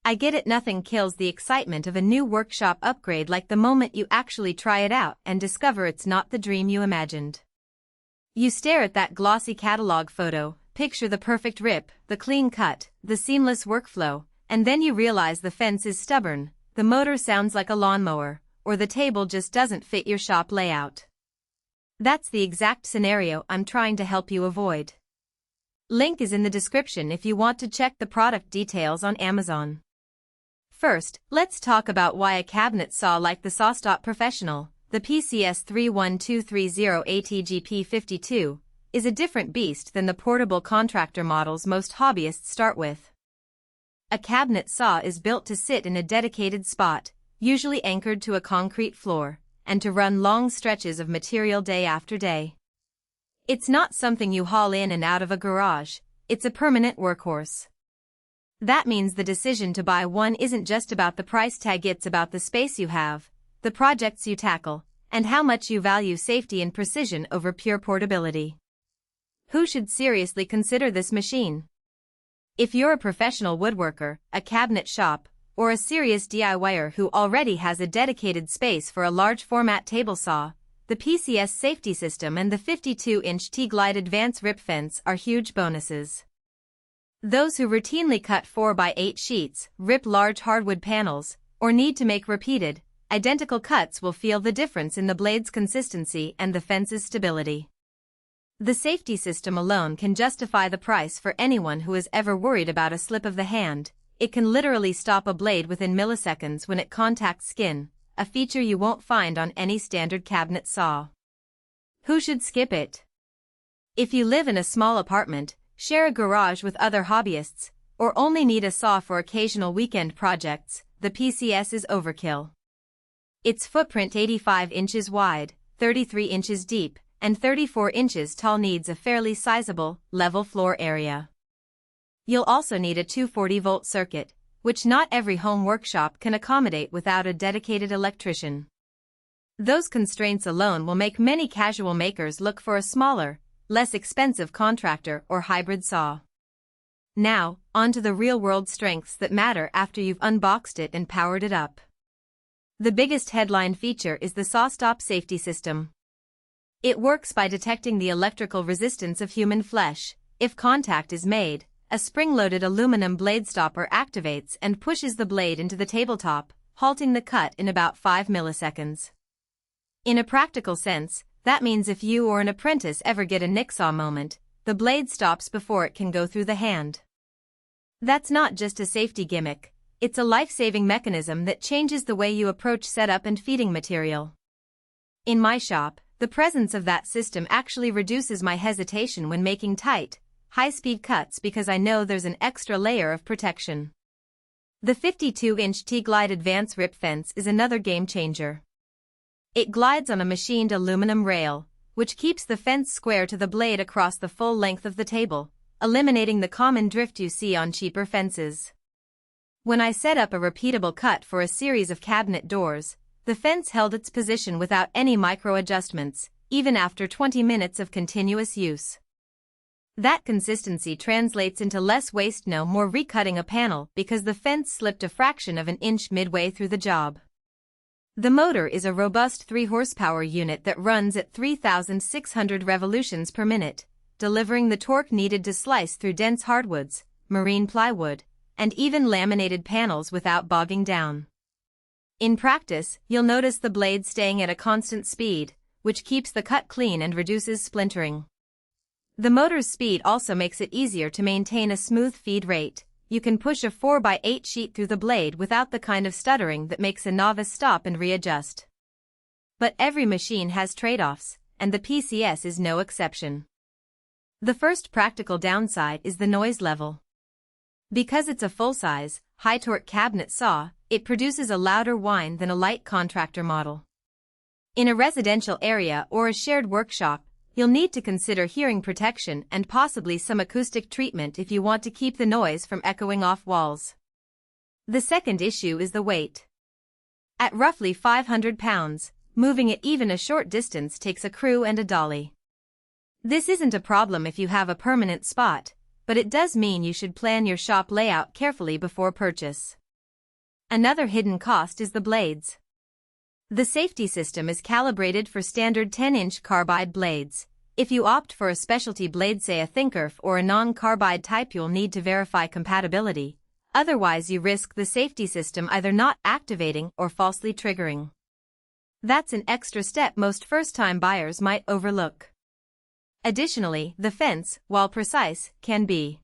I get it, nothing kills the excitement of a new workshop upgrade like the moment you actually try it out and discover it's not the dream you imagined. You stare at that glossy catalog photo, picture the perfect rip, the clean cut, the seamless workflow, and then you realize the fence is stubborn, the motor sounds like a lawnmower, or the table just doesn't fit your shop layout. That's the exact scenario I'm trying to help you avoid. Link is in the description if you want to check the product details on Amazon. First, let's talk about why a cabinet saw like the SawStop Professional, the PCS 31230 ATGP52, is a different beast than the portable contractor models most hobbyists start with. A cabinet saw is built to sit in a dedicated spot, usually anchored to a concrete floor, and to run long stretches of material day after day. It's not something you haul in and out of a garage, it's a permanent workhorse. That means the decision to buy one isn't just about the price tag, it's about the space you have, the projects you tackle, and how much you value safety and precision over pure portability. Who should seriously consider this machine? If you're a professional woodworker, a cabinet shop, or a serious DIYer who already has a dedicated space for a large format table saw, the PCS safety system and the 52-inch T-Glide Advance Rip Fence are huge bonuses. Those who routinely cut 4x8 sheets, rip large hardwood panels, or need to make repeated, identical cuts will feel the difference in the blade's consistency and the fence's stability. The safety system alone can justify the price for anyone who is ever worried about a slip of the hand. It can literally stop a blade within milliseconds when it contacts skin, a feature you won't find on any standard cabinet saw. Who should skip it? If you live in a small apartment, share a garage with other hobbyists, or only need a saw for occasional weekend projects, the PCS is overkill. Its footprint, 85 inches wide, 33 inches deep, and 34 inches tall, needs a fairly sizable, level floor area. You'll also need a 240-volt circuit, which not every home workshop can accommodate without a dedicated electrician. Those constraints alone will make many casual makers look for a smaller, less expensive contractor or hybrid saw. Now, on to the real-world strengths that matter after you've unboxed it and powered it up. The biggest headline feature is the SawStop safety system. It works by detecting the electrical resistance of human flesh. If contact is made, a spring-loaded aluminum blade stopper activates and pushes the blade into the tabletop, halting the cut in about 5 milliseconds. In a practical sense, that means if you or an apprentice ever get a nicksaw moment, the blade stops before it can go through the hand. That's not just a safety gimmick, it's a life-saving mechanism that changes the way you approach setup and feeding material. In my shop, the presence of that system actually reduces my hesitation when making tight, high-speed cuts because I know there's an extra layer of protection. The 52-inch T-Glide Advance Rip Fence is another game-changer. It glides on a machined aluminum rail, which keeps the fence square to the blade across the full length of the table, eliminating the common drift you see on cheaper fences. When I set up a repeatable cut for a series of cabinet doors, the fence held its position without any micro-adjustments, even after 20 minutes of continuous use. That consistency translates into less waste, no more recutting a panel because the fence slipped a fraction of an inch midway through the job. The motor is a robust 3-horsepower unit that runs at 3,600 revolutions per minute, delivering the torque needed to slice through dense hardwoods, marine plywood, and even laminated panels without bogging down. In practice, you'll notice the blade staying at a constant speed, which keeps the cut clean and reduces splintering. The motor's speed also makes it easier to maintain a smooth feed rate. You can push a 4x8 sheet through the blade without the kind of stuttering that makes a novice stop and readjust. But every machine has trade-offs, and the PCS is no exception. The first practical downside is the noise level. Because it's a full-size, high-torque cabinet saw, it produces a louder whine than a light contractor model. In a residential area or a shared workshop, you'll need to consider hearing protection and possibly some acoustic treatment if you want to keep the noise from echoing off walls. The second issue is the weight. At roughly 500 pounds, moving it even a short distance takes a crew and a dolly. This isn't a problem if you have a permanent spot, but it does mean you should plan your shop layout carefully before purchase. Another hidden cost is the blades. The safety system is calibrated for standard 10-inch carbide blades. If you opt for a specialty blade, say a Thinkerf or a non-carbide type, you'll need to verify compatibility. Otherwise, you risk the safety system either not activating or falsely triggering. That's an extra step most first-time buyers might overlook. Additionally, the fence, while precise, can be